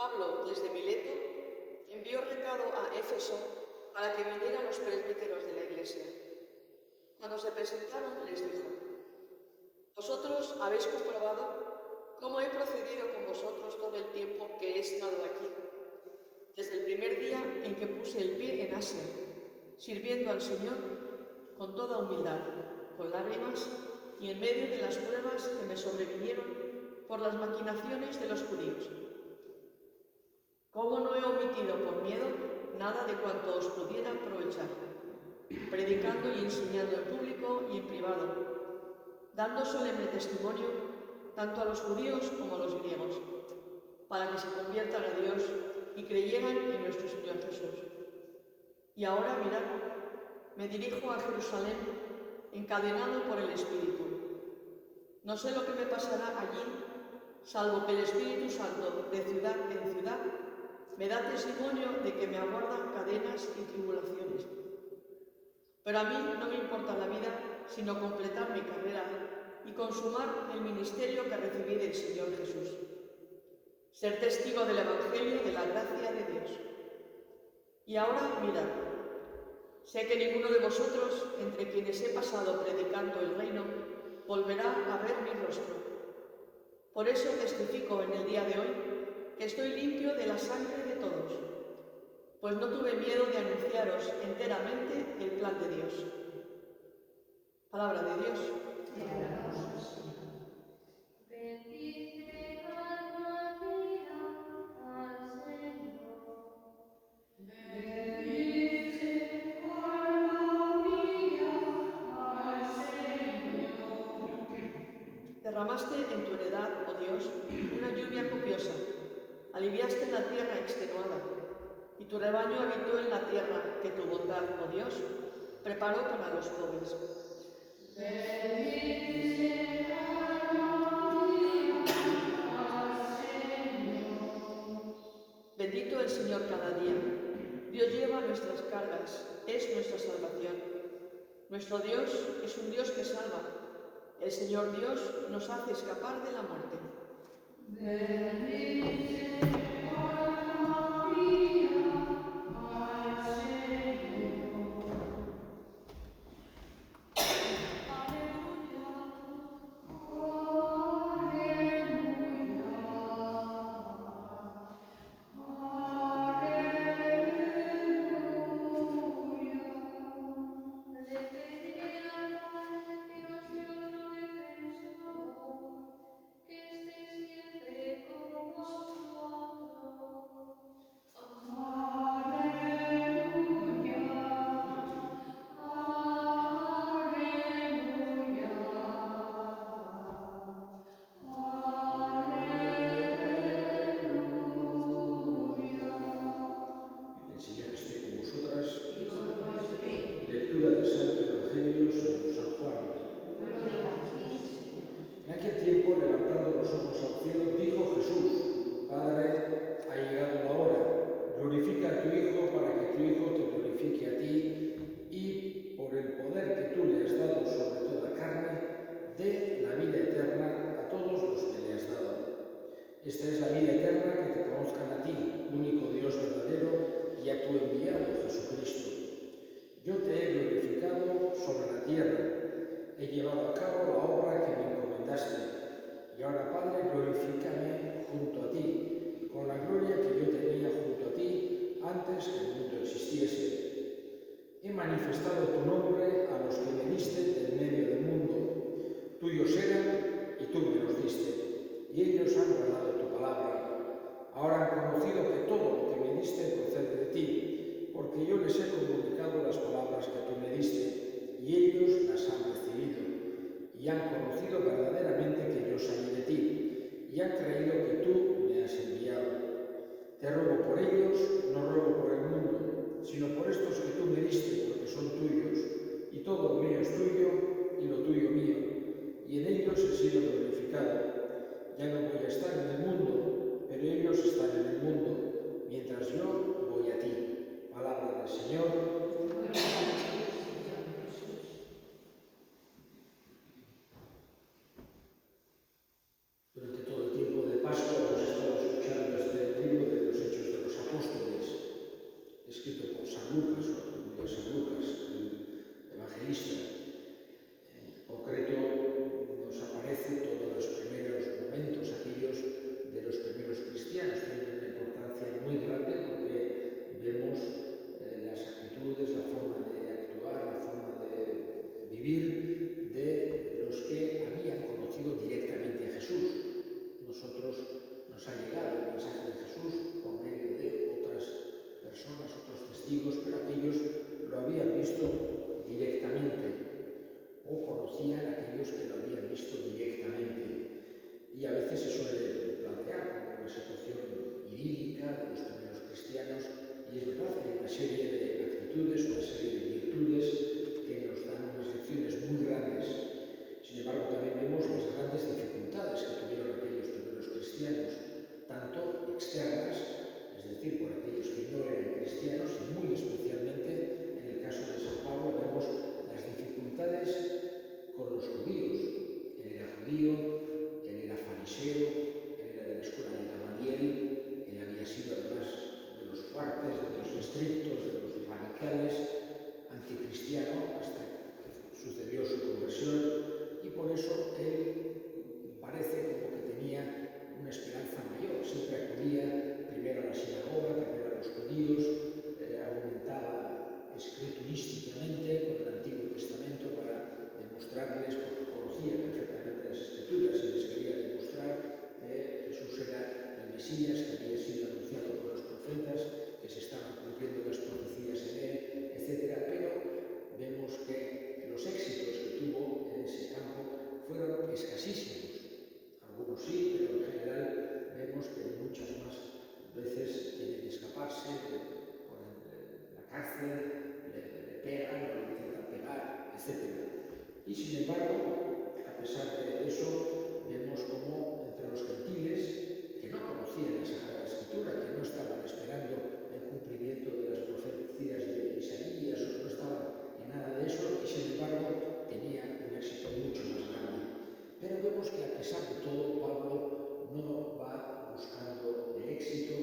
Pablo, desde Mileto, envió recado a Éfeso para que vinieran los presbíteros de la iglesia. Cuando se presentaron, les dijo: «Vosotros habéis comprobado cómo he procedido con vosotros todo el tiempo que he estado aquí, desde el primer día en que puse el pie en Asia, sirviendo al Señor con toda humildad, con lágrimas y en medio de las pruebas que me sobrevinieron por las maquinaciones de los judíos. ¿Cómo no he omitido por miedo nada de cuanto os pudiera aprovechar, predicando y enseñando en público y en privado, dando solemne testimonio tanto a los judíos como a los griegos, para que se conviertan a Dios y creyeran en nuestro Señor Jesús? Y ahora, mirad, me dirijo a Jerusalén encadenado por el Espíritu. No sé lo que me pasará allí, salvo que el Espíritu Santo, de ciudad en ciudad, me da testimonio de que me aguardan cadenas y tribulaciones. Pero a mí no me importa la vida, sino completar mi carrera y consumar el ministerio que recibí del Señor Jesús. Ser testigo del Evangelio de la gracia de Dios. Y ahora, mirad, sé que ninguno de vosotros, entre quienes he pasado predicando el reino, volverá a ver mi rostro. Por eso testifico en el día de hoy que estoy limpio de la sangre de todos, pues no tuve miedo de anunciaros enteramente el plan de Dios». Palabra de Dios. Bendice alma mía al Señor. Bendice alma mía al Señor. Derramaste en tu heredad, oh Dios, una lluvia copiosa, aliviaste la tierra extenuada, y tu rebaño habitó en la tierra que tu bondad, oh Dios, preparó para los pobres. Bendice alma mía al Señor. Bendito el Señor cada día. Dios lleva nuestras cargas, es nuestra salvación. Nuestro Dios es un Dios que salva. El Señor Dios nos hace escapar de la muerte. Bendice alma mía al Señor. Aleluya, Lectura del Santo Evangelio según San Juan. En aquel tiempo, levantando los ojos al cielo, dijo Jesús: Padre, ha llegado la hora. Glorifica a tu Hijo para que tu Hijo te glorifique a ti, y por el poder que tú le has dado sobre toda carne, dé la vida eterna a todos los que le has dado. Esta es la vida eterna, que te conozcan a ti, único Dios verdadero, y a tu enviado Jesucristo. Yo te he glorificado sobre la tierra, he llevado a cabo la obra que me encomendaste, y ahora, Padre, glorifícame junto a ti, con la gloria que yo tenía junto a ti antes que el mundo existiese. He manifestado tu nombre a los que me diste del medio del mundo. Tuyos eran y tú me los diste, y ellos han guardado tu palabra. Ahora han conocido que todo lo que me diste procede de ti, porque yo les he comunicado las palabras que tú me diste, y ellos las han recibido, y han conocido verdaderamente que yo salí de ti, y han creído que tú me has enviado. Te ruego por ellos, no ruego por el mundo, sino por estos que tú me diste, porque son tuyos, y todo lo mío es tuyo, y lo tuyo mío, y en ellos he sido glorificado. Ya no voy a estar en el mundo, pero ellos están en el mundo, mientras yo voy a ti. Palabra del Señor. Mesías que había sido anunciado por los profetas, que se estaban cumpliendo las profecías en él, etc. Pero vemos que los éxitos que tuvo en ese campo fueron escasísimos. Algunos sí, pero en general vemos que muchas más veces tienen que escaparse, ponen en la cárcel, le pegan o le intentan pegar, etc. Y sin embargo, a pesar de eso, vemos como entre los gentiles, que no conocían la Sagrada Escritura, que no estaban esperando el cumplimiento de las profecías de Isaías, o no estaban en nada de eso, y sin embargo tenían un éxito mucho más grande. Pero vemos que a pesar de todo, Pablo no va buscando el éxito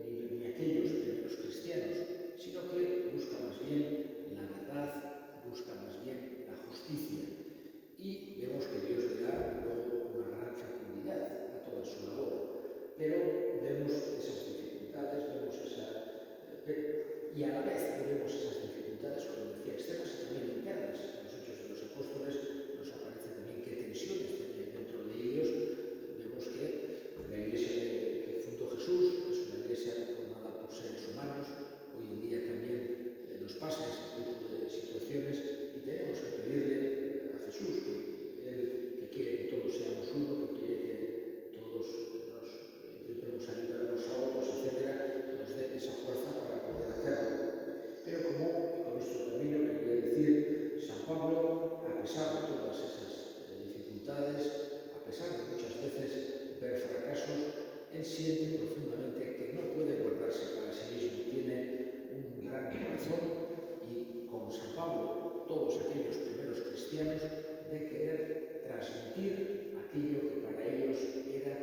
ni aquellos primeros cristianos, sino que busca más bien la verdad, busca más bien la justicia. Y vemos que Dios le da luego una gran fecundidad a toda su labor. Pero vemos esas dificultades, y a la vez que vemos esas dificultades, como decía, externas y también internas. En los Hechos de los Apóstoles nos aparece también qué tensiones tenían dentro de ellos. Vemos que la iglesia que fundó Jesús es una iglesia formada por seres humanos. Hoy en día también nos pasa ese tipo de situaciones y tenemos que pedirle a Jesús que quiere que todos seamos uno, que quiere que todos nos intentemos ayudarnos a otros, etc., nos dé esa fuerza para poder hacerlo. Pero como, y con esto termino, quería decir, San Pablo, a pesar de todas esas dificultades, a pesar de muchas veces ver fracasos, él siente profundamente que no puede guardarse para sí mismo, tiene un gran corazón y, como San Pablo, todos aquellos primeros cristianos, de querer transmitir aquello que para ellos era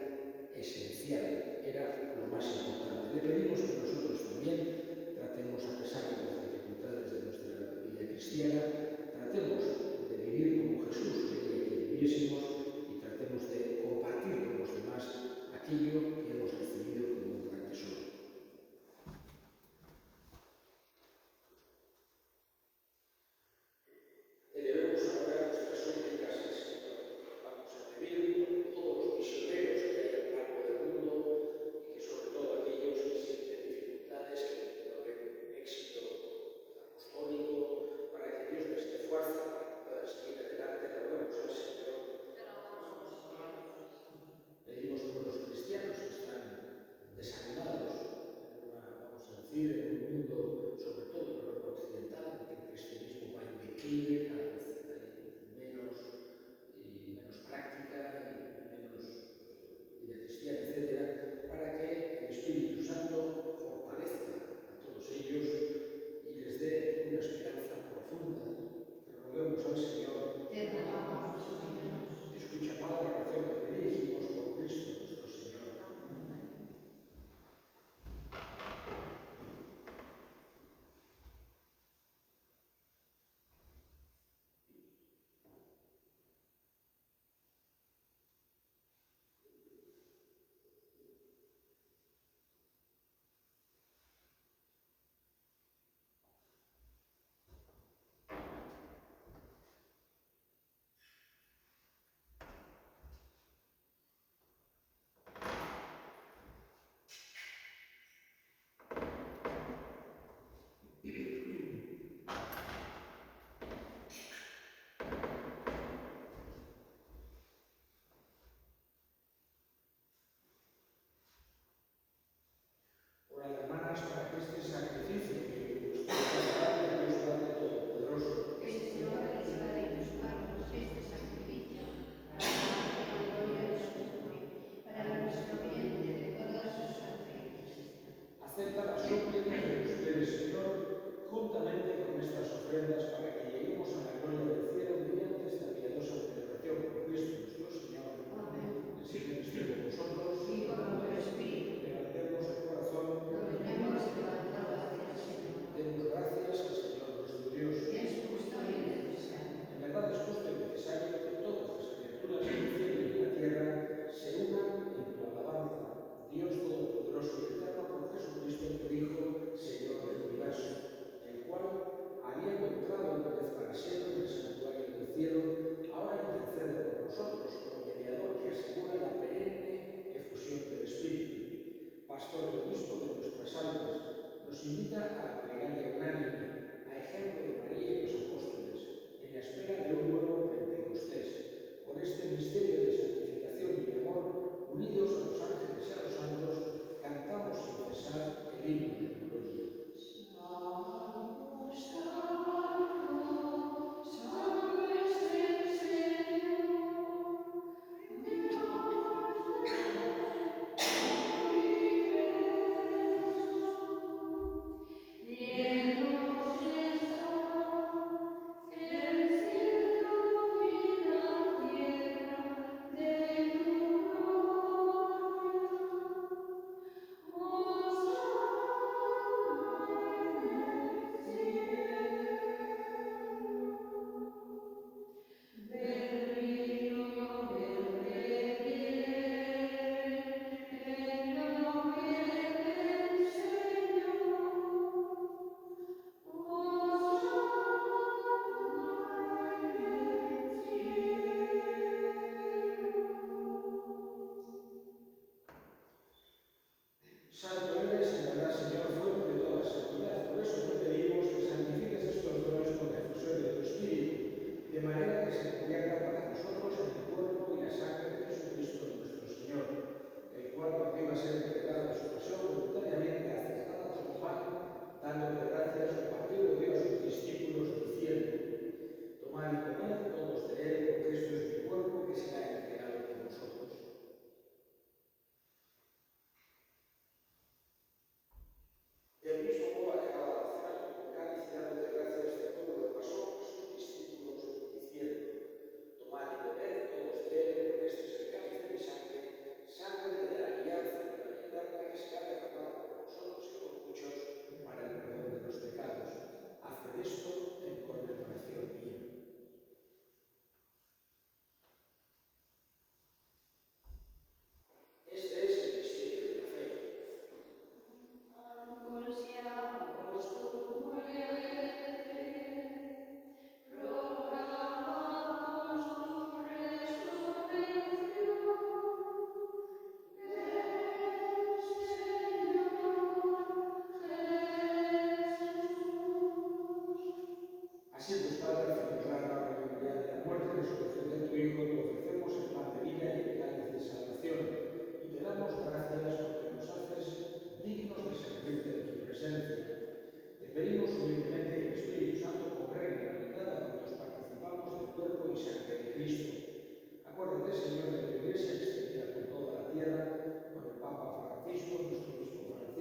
esencial, era lo más importante. Le pedimos que nosotros también tratemos, a pesar de las dificultades de nuestra vida cristiana, tratemos de vivir como Jesús quería que viviésemos y tratemos de compartir con los demás aquello que hemos recibido como un gran tesoro. Elevemos ahora nuestras súplicas al Señor. Vamos a pedir por todos los misioneros que hay a lo largo del mundo y que sobre todo aquellos que sienten dificultades, que no ven éxito apostólico, para que Dios les dé fuerza para que puedan seguir adelante. Roguemos al Señor. Pedimos por los cristianos que están desanimados vamos a decir, en un mundo, sobre todo en Europa occidental, en que el cristianismo va en declive, cada vez hay menos práctica y menos vida cristiana, etc., para que el Espíritu Santo fortalezca a todos ellos y les dé una esperanza profunda. Roguemos al Señor. Escucha, Padre, la oración que te dirigimos por Cristo nuestro Señor. Orad, hermanas, para que este sacrificio que vuestro Padre, Dios Padre Todopoderoso, acepta la súplica de ustedes, Señor, juntamente con estas ofrendas, para que lleguemos a la gloria del cielo mediante esta piadosa celebración por Cristo nuestro Señor. Amén. El Señor esté con vosotros. Y con tu espíritu. Levantemos el corazón. Lo tenemos levantado hacia el Señor.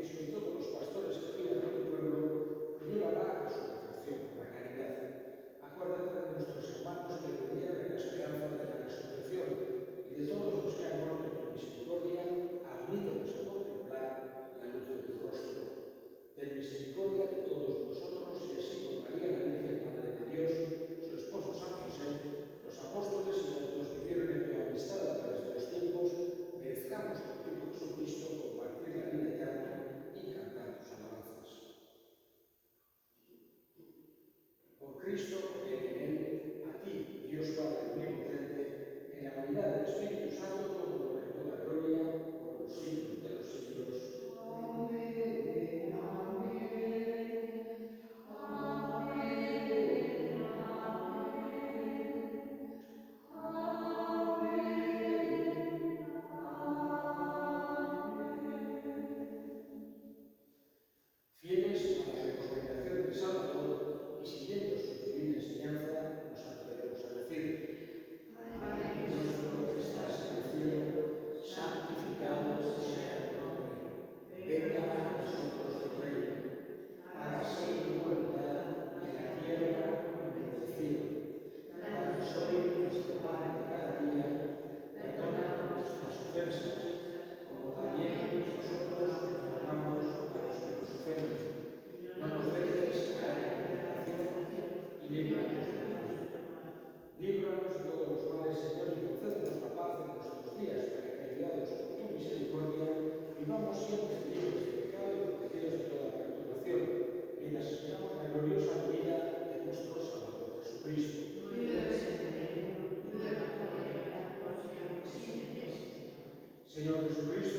Francisco y todos los pastores que cuidan de tu pueblo, llévala a su perfección por la caridad. Acuérdate de nuestros hermanos que durmieron en la esperanza de la resurrección y de todos los que han muerto en tu misericordia, admítenos a contemplar la luz de tu rostro. Ten misericordia de todos nosotros y así con María, la Virgen Madre de Dios, su esposo San José, los apóstoles y cuantos vivieron en tu amistad a través de los tiempos, merezcamos por tu Hijo Jesucristo compartir la vida eterna y cantar tus alabanzas. Por Cristo, con él y en él, a ti, Dios Padre omnipotente, en la unidad del Espíritu Santo, todo honor y toda gloria, por los siglos de los siglos. Fieles a la recomendación del Salvador y siguiendo su divina enseñanza, nos atrevemos a decir: Padre nuestro que estás en el cielo, santificado sea tu nombre. Venga a nosotros tu reino. Hágase tu voluntad en la tierra como en el cielo. Danos hoy nuestro pan de cada día. Perdona nuestras ofensas, como también nosotros perdonamos a los que nos ofenden. No nos dejes caer en tentación y líbranos del mal. Líbranos de todos los males, Señor, y concédenos la paz en nuestros días, para que, ayudados por tu misericordia, vivamos siempre libres de pecado y protegidos de toda perturbación, mientras esperamos la gloriosa venida de nuestro Salvador Jesucristo. Señor Jesucristo,